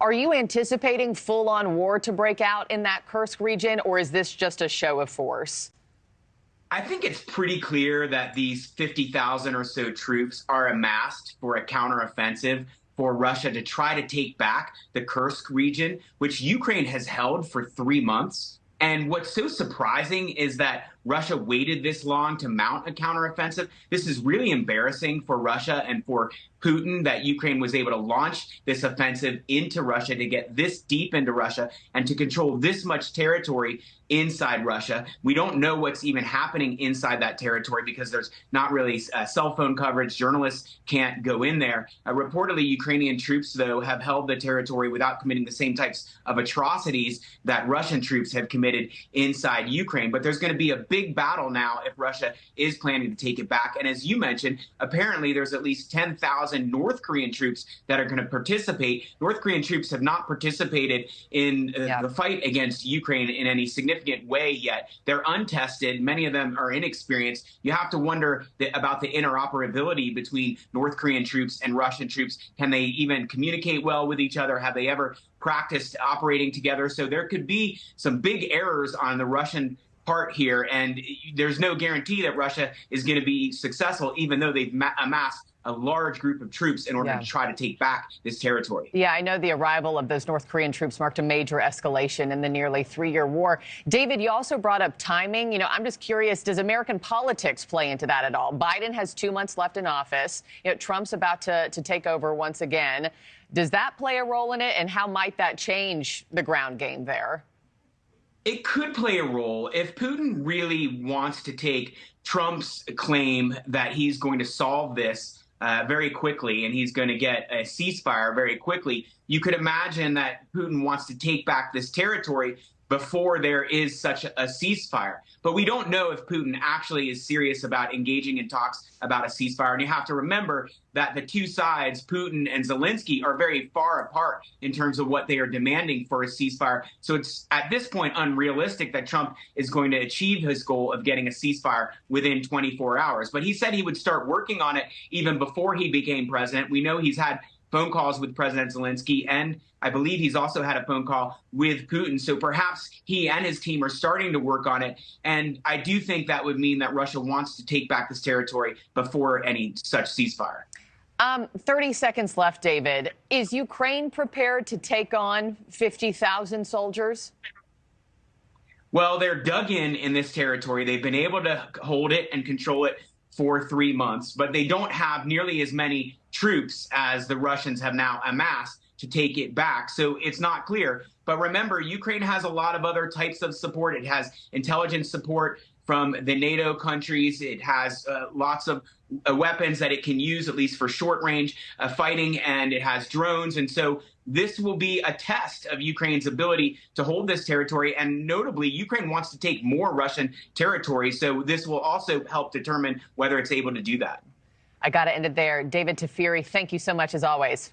Are you anticipating full-on war to break out in that Kursk region, or is this just a show of force? I think it's pretty clear that these 50,000 or so troops are amassed for a counteroffensive for Russia to try to take back the Kursk region, which Ukraine has held for 3 months. And what's so surprising is that Russia waited this long to mount a counteroffensive. This is really embarrassing for Russia and for Putin that Ukraine was able to launch this offensive into Russia, to get this deep into Russia and to control this much territory inside Russia. We don't know what's even happening inside that territory because there's not really cell phone coverage. Journalists can't go in there. Reportedly, Ukrainian troops, though, have held the territory without committing the same types of atrocities that Russian troops have committed inside Ukraine. But there's going to be a big battle now if Russia is planning to take it back. And as you mentioned, apparently there's at least 10,000 North Korean troops that are going to participate. North Korean troops have not participated in the fight against Ukraine in any significant way yet. They're untested. Many of them are inexperienced. You have to wonder about the interoperability between North Korean troops and Russian troops. Can they even communicate well with each other? Have they ever practiced operating together? So there could be some big errors on the Russian part here, and there's no guarantee that Russia is going to be successful, even though they've amassed a large group of troops in order to try to take back this territory. Yeah, I know the arrival of those North Korean troops marked a major escalation in the nearly 3-year war. David, you also brought up timing. I'm just curious, does American politics play into that at all? Biden has 2 months left in office. Trump's about to take over once again. Does that play a role in it, and how might that change the ground game there? It could play a role. If Putin really wants to take Trump's claim that he's going to solve this very quickly and he's going to get a ceasefire very quickly, you could imagine that Putin wants to take back this territory before there is such a ceasefire. But we don't know if Putin actually is serious about engaging in talks about a ceasefire. And you have to remember that the two sides, Putin and Zelensky, are very far apart in terms of what they are demanding for a ceasefire. So it's at this point unrealistic that Trump is going to achieve his goal of getting a ceasefire within 24 hours. But he said he would start working on it even before he became president. We know he's had phone calls with President Zelensky, and I believe he's also had a phone call with Putin. So perhaps he and his team are starting to work on it. And I do think that would mean that Russia wants to take back this territory before any such ceasefire. 30 seconds left, David. Is Ukraine prepared to take on 50,000 soldiers? Well, they're dug in this territory. They've been able to hold it and control it for 3 months, but they don't have nearly as many troops as the Russians have now amassed to take it back. So it's not clear. But remember, Ukraine has a lot of other types of support. It has intelligence support from the NATO countries. It has lots of weapons that it can use, at least for short range fighting, and it has drones. And so this will be a test of Ukraine's ability to hold this territory. And notably, Ukraine wants to take more Russian territory. So this will also help determine whether it's able to do that. I got to end it there. David Tafuri, thank you so much as always.